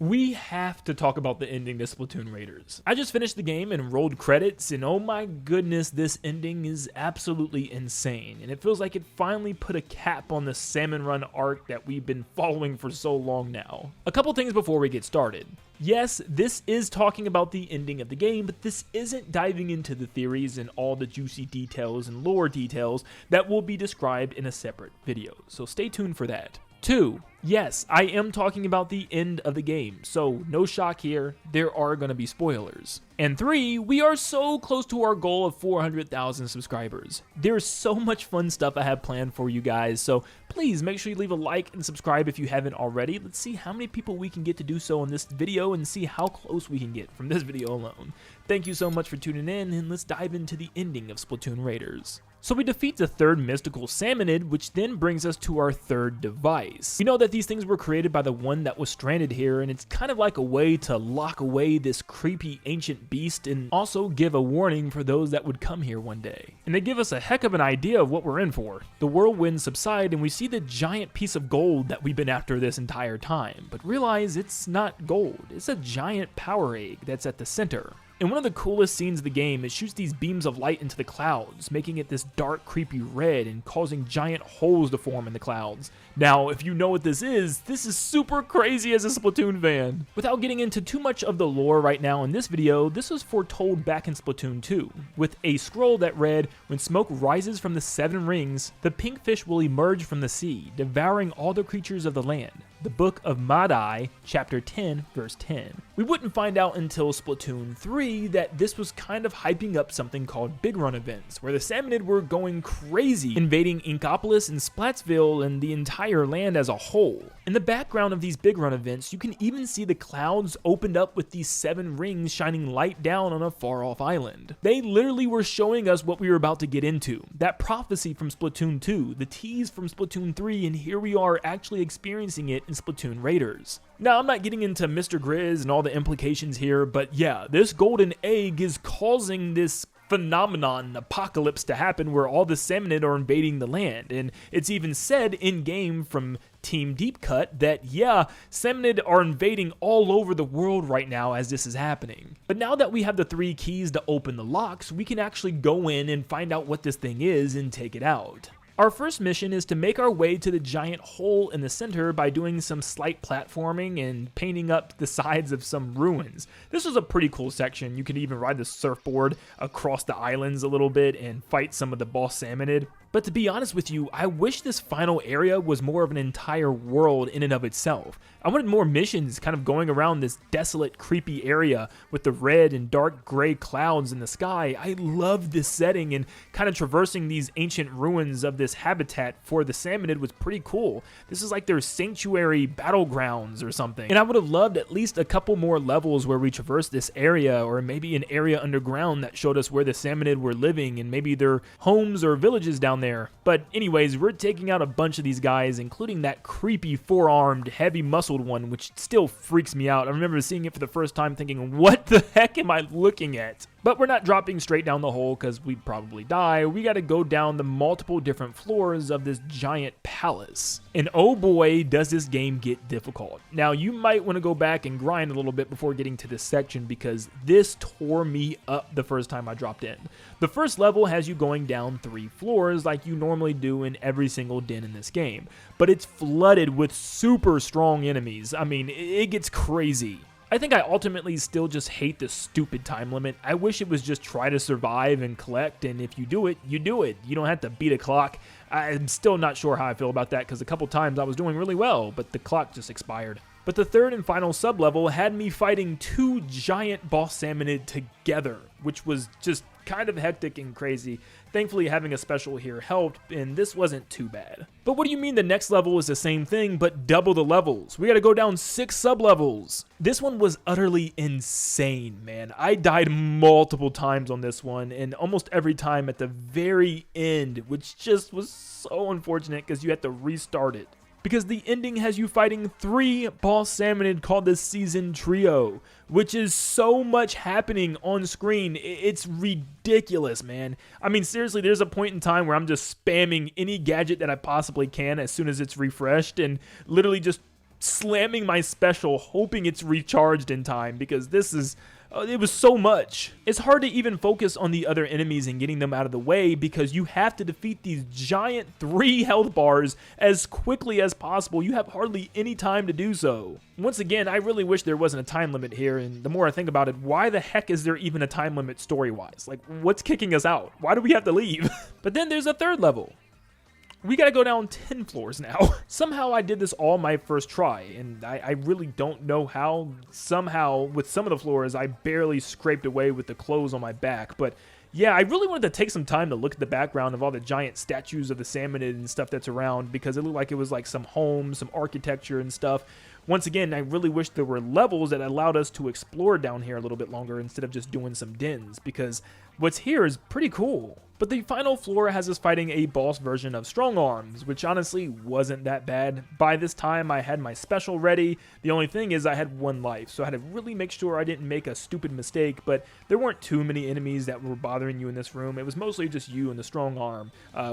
we have to talk about the ending to Splatoon Raiders. I just finished the game and rolled credits, and oh my goodness, this ending is absolutely insane, and it feels like it finally put a cap on the Salmon Run arc that we've been following for so long now. A couple things before we get started. Yes, this is talking about the ending of the game, but this isn't diving into the theories and all the juicy details and lore details that will be described in a separate video, so stay tuned for that. 2. Yes, I am talking about the end of the game, so no shock here, there are going to be spoilers. And 3, we are so close to our goal of 400,000 subscribers. There's so much fun stuff I have planned for you guys, so please make sure you leave a like and subscribe if you haven't already. Let's see how many people we can get to do so in this video and see how close we can get from this video alone. Thank you so much for tuning in, and let's dive into the ending of Splatoon Raiders. So we defeat the third mystical salmonid, which then brings us to our third device. We know that these things were created by the one that was stranded here, and it's kind of like a way to lock away this creepy ancient beast and also give a warning for those that would come here one day. And they give us a heck of an idea of what we're in for. The whirlwinds subside and we see the giant piece of gold that we've been after this entire time, but realize it's not gold, it's a giant power egg that's at the center. In one of the coolest scenes of the game, it shoots these beams of light into the clouds, making it this dark, creepy red and causing giant holes to form in the clouds. Now, if you know what this is super crazy as a Splatoon fan. Without getting into too much of the lore right now in this video, this was foretold back in Splatoon 2, with a scroll that read, "When smoke rises from the 7 rings, the pink fish will emerge from the sea, devouring all the creatures of the land." The Book of Madai, Chapter 10, Verse 10. We wouldn't find out until Splatoon 3 that this was kind of hyping up something called Big Run events, where the Salmonid were going crazy, invading Inkopolis and Splatsville and the entire land as a whole. In the background of these Big Run events, you can even see the clouds opened up with these 7 rings shining light down on a far-off island. They literally were showing us what we were about to get into. That prophecy from Splatoon 2, the tease from Splatoon 3, and here we are actually experiencing it in Splatoon Raiders. Now, I'm not getting into Mr. Grizz and all the implications here, but yeah, this golden egg is causing this phenomenon, apocalypse, to happen where all the Salmonid are invading the land, and it's even said in-game from Team Deep Cut that, yeah, Salmonid are invading all over the world right now as this is happening. But now that we have the 3 keys to open the locks, we can actually go in and find out what this thing is and take it out. Our first mission is to make our way to the giant hole in the center by doing some slight platforming and painting up the sides of some ruins. This was a pretty cool section. You could even ride the surfboard across the islands a little bit and fight some of the boss Salmonid. But to be honest with you, I wish this final area was more of an entire world in and of itself. I wanted more missions kind of going around this desolate, creepy area with the red and dark gray clouds in the sky. I love this setting, and kind of traversing these ancient ruins of this habitat for the Salmonid was pretty cool. This is like their sanctuary battlegrounds or something. And I would have loved at least a couple more levels where we traverse this area, or maybe an area underground that showed us where the Salmonid were living and maybe their homes or villages down there. But anyways, we're taking out a bunch of these guys, including that creepy 4-armed, heavy muscled one, which still freaks me out. I remember seeing it for the first time thinking, what the heck am I looking at? But we're not dropping straight down the hole because we'd probably die. We got to go down the multiple different floors of this giant palace. And oh boy, does this game get difficult. Now, you might want to go back and grind a little bit before getting to this section, because this tore me up the first time I dropped in. The first level has you going down 3 floors like you normally do in every single den in this game, but it's flooded with super strong enemies. I mean, it gets crazy. I think I ultimately still just hate the stupid time limit. I wish it was just try to survive and collect, and if you do it, you do it. You don't have to beat a clock. I'm still not sure how I feel about that, because a couple times I was doing really well, but the clock just expired. But the third and final sub-level had me fighting 2 giant boss Salmonid together, which was just kind of hectic and crazy. Thankfully, having a special here helped, and this wasn't too bad. But what do you mean the next level is the same thing, but double the levels? We gotta go down 6 sub-levels. This one was utterly insane, man. I died multiple times on this one, and almost every time at the very end, which just was so unfortunate because you had to restart it. Because the ending has you fighting 3 boss Salmonid called the Season Trio, which is so much happening on screen. It's ridiculous, man. I mean, seriously, there's a point in time where I'm just spamming any gadget that I possibly can as soon as it's refreshed, and literally just slamming my special, hoping it's recharged in time, because this is... it was so much. It's hard to even focus on the other enemies and getting them out of the way because you have to defeat these giant 3 health bars as quickly as possible. You have hardly any time to do so. Once again, I really wish there wasn't a time limit here, and the more I think about it, why the heck is there even a time limit story-wise? Like, what's kicking us out? Why do we have to leave? But then there's a 3rd level. We gotta go down 10 floors now. Somehow I did this all my first try, and I really don't know how. Somehow, with some of the floors, I barely scraped away with the clothes on my back, but yeah, I really wanted to take some time to look at the background of all the giant statues of the salmonid and stuff that's around, because it looked like it was like some homes, some architecture and stuff. Once again, I really wish there were levels that allowed us to explore down here a little bit longer instead of just doing some dens, because what's here is pretty cool. But the final floor has us fighting a boss version of Strong Arms, which honestly wasn't that bad. By this time, I had my special ready. The only thing is I had 1 life, so I had to really make sure I didn't make a stupid mistake, but there weren't too many enemies that were bothering you in this room. It was mostly just you and the Strong Arm,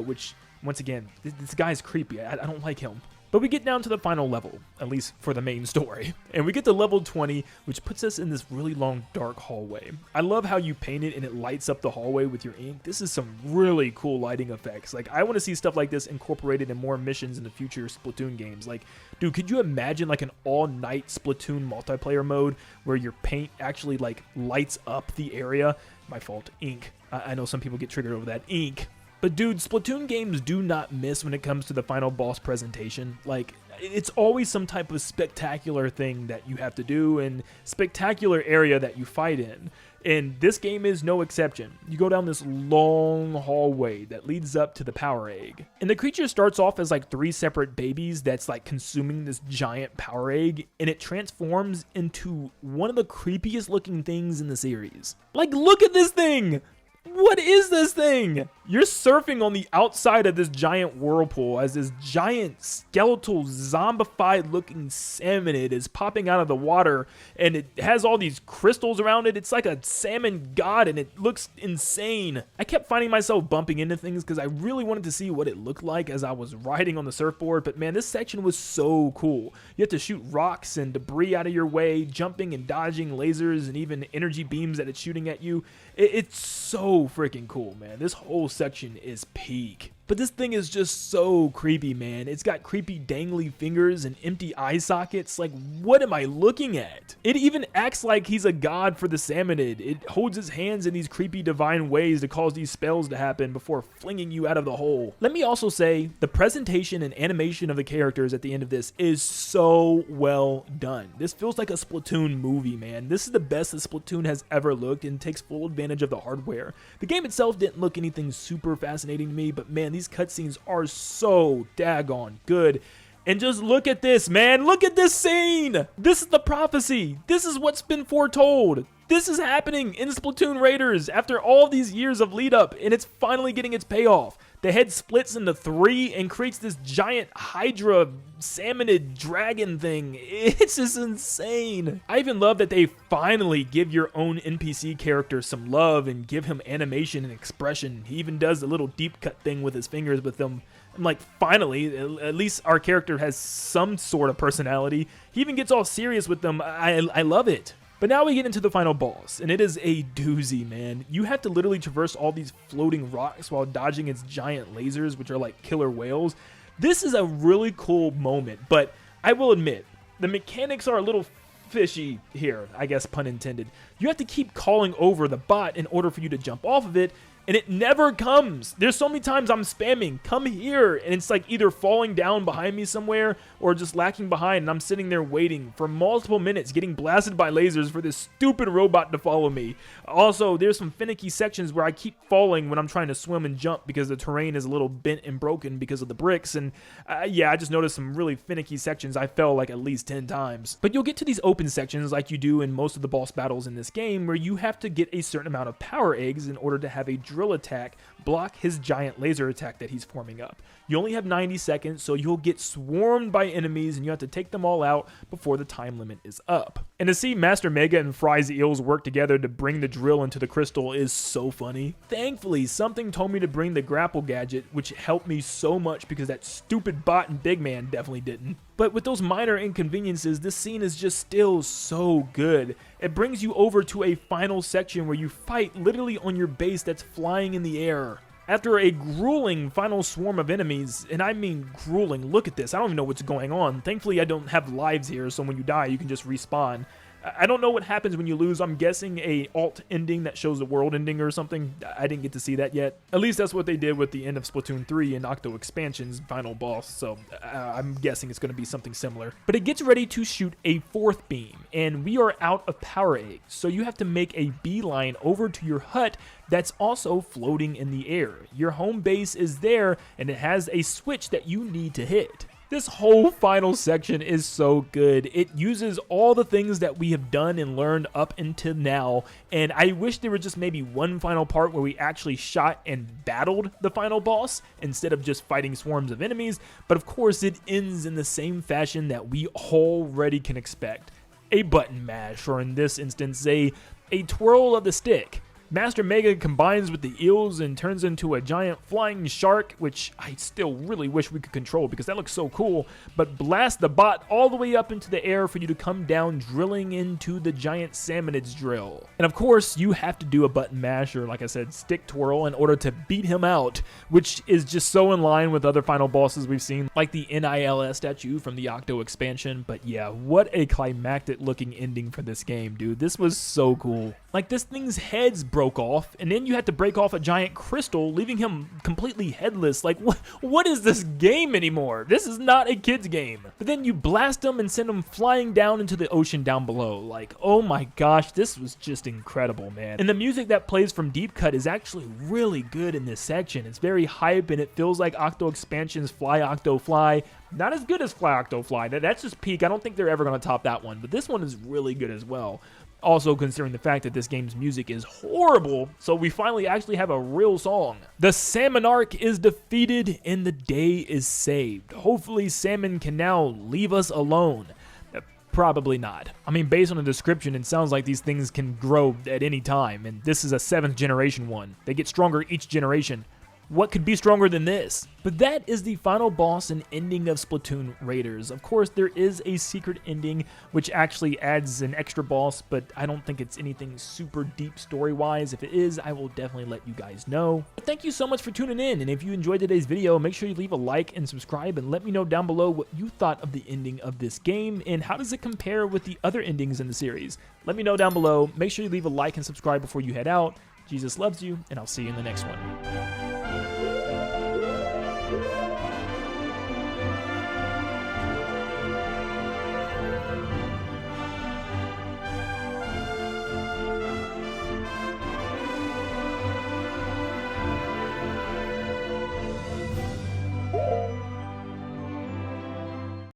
which, once again, this guy's creepy. I don't like him. But we get down to the final level, at least for the main story. And we get to level 20, which puts us in this really long, dark hallway. I love how you paint it and it lights up the hallway with your ink. This is some really cool lighting effects. Like, I want to see stuff like this incorporated in more missions in the future Splatoon games. Like, dude, could you imagine like an all-night Splatoon multiplayer mode where your paint actually like lights up the area? My fault, ink. I know some people get triggered over that, ink. But dude, Splatoon games do not miss when it comes to the final boss presentation. Like, it's always some type of spectacular thing that you have to do and spectacular area that you fight in. And this game is no exception. You go down this long hallway that leads up to the power egg. And the creature starts off as like 3 separate babies that's like consuming this giant power egg, and it transforms into one of the creepiest looking things in the series. Like, look at this thing! What is this thing? You're surfing on the outside of this giant whirlpool as this giant skeletal zombified looking salmonid is popping out of the water, and it has all these crystals around it. It's like a salmon god and it looks insane. I kept finding myself bumping into things because I really wanted to see what it looked like as I was riding on the surfboard, but man, this section was so cool. You have to shoot rocks and debris out of your way, jumping and dodging lasers and even energy beams that it's shooting at you. It's so freaking cool, man. This whole section is peak. But this thing is just so creepy, man. It's got creepy dangly fingers and empty eye sockets. Like, what am I looking at? It even acts like he's a god for the salmonid. It holds his hands in these creepy divine ways to cause these spells to happen before flinging you out of the hole. Let me also say, the presentation and animation of the characters at the end of this is so well done. This feels like a Splatoon movie, man. This is the best that Splatoon has ever looked and takes full advantage of the hardware. The game itself didn't look anything super fascinating to me, but man, these cutscenes are so daggone good. And just look at this, man. Look at this scene. This is the prophecy. This is what's been foretold. This is happening in Splatoon Raiders after all these years of lead up, and it's finally getting its payoff. The head splits into 3 and creates this giant Hydra salmonid dragon thing. It's just insane. I even love that they finally give your own NPC character some love and give him animation and expression. He even does a little deep cut thing with his fingers with them. I'm like, finally, at least our character has some sort of personality. He even gets all serious with them. I love it. But now we get into the final boss, and it is a doozy, man. You have to literally traverse all these floating rocks while dodging its giant lasers, which are like killer whales. This is a really cool moment, but I will admit, the mechanics are a little fishy here, I guess pun intended. You have to keep calling over the bot in order for you to jump off of it, and it never comes. There's so many times I'm spamming, come here, and it's like either falling down behind me somewhere or just lacking behind, and I'm sitting there waiting for multiple minutes, getting blasted by lasers for this stupid robot to follow me. Also, there's some finicky sections where I keep falling when I'm trying to swim and jump because the terrain is a little bent and broken because of the bricks, and yeah, I just noticed some really finicky sections. I fell like at least 10 times. But you'll get to these open sections like you do in most of the boss battles in this game where you have to get a certain amount of power eggs in order to have a drill attack block his giant laser attack that he's forming up. You only have 90 seconds, so you'll get swarmed by enemies and you have to take them all out before the time limit is up. And to see Master Mega and Fry's Eels work together to bring the drill into the crystal is so funny. Thankfully, something told me to bring the grapple gadget, which helped me so much because that stupid bot and Big Man definitely didn't. But with those minor inconveniences, this scene is just still so good. It brings you over to a final section where you fight literally on your base that's flying in the air. After a grueling final swarm of enemies, and I mean grueling, look at this, I don't even know what's going on. Thankfully I don't have lives here, so when you die you can just respawn. I don't know what happens when you lose. I'm guessing a alt ending that shows the world ending or something. I didn't get to see that yet. At least that's what they did with the end of Splatoon 3 and Octo Expansion's final boss, so I'm guessing it's going to be something similar. But it gets ready to shoot a fourth beam, and we are out of power eggs, so you have to make a beeline over to your hut that's also floating in the air. Your home base is there, and it has a switch that you need to hit. This whole final section is so good. It uses all the things that we have done and learned up until now, and I wish there was just maybe one final part where we actually shot and battled the final boss instead of just fighting swarms of enemies, but of course it ends in the same fashion that we already can expect. A button mash, or in this instance, a twirl of the stick. Master Mega combines with the eels and turns into a giant flying shark, which I still really wish we could control because that looks so cool, but blast the bot all the way up into the air for you to come down drilling into the giant salmonage drill. And of course, you have to do a button mash, or like I said, stick twirl, in order to beat him out, which is just so in line with other final bosses we've seen, like the NILS statue from the Octo expansion. But yeah, what a climactic looking ending for this game, dude. This was so cool. Like, this thing's heads broke off, and then you had to break off a giant crystal, leaving him completely headless. Like, what is this game anymore? This is not a kid's game. But then you blast him and send him flying down into the ocean down below. Like, oh my gosh, this was just incredible, man. And the music that plays from Deep Cut is actually really good in this section. It's very hype, and it feels like Octo Expansion's Fly Octo Fly. Not as good as Fly Octo Fly. That's just peak. I don't think they're ever going to top that one, but this one is really good as well. Also considering the fact that this game's music is horrible, so we finally actually have a real song. The Salmon Arc is defeated and the day is saved. Hopefully Salmon can now leave us alone. Probably not. I mean, based on the description, it sounds like these things can grow at any time, and this is a 7th generation one. They get stronger each generation. What could be stronger than this? But that is the final boss and ending of Splatoon Raiders. Of course, there is a secret ending, which actually adds an extra boss, but I don't think it's anything super deep story-wise. If it is, I will definitely let you guys know. But thank you so much for tuning in, and if you enjoyed today's video, make sure you leave a like and subscribe, and let me know down below what you thought of the ending of this game, and how does it compare with the other endings in the series. Let me know down below. Make sure you leave a like and subscribe before you head out. Jesus loves you, and I'll see you in the next one.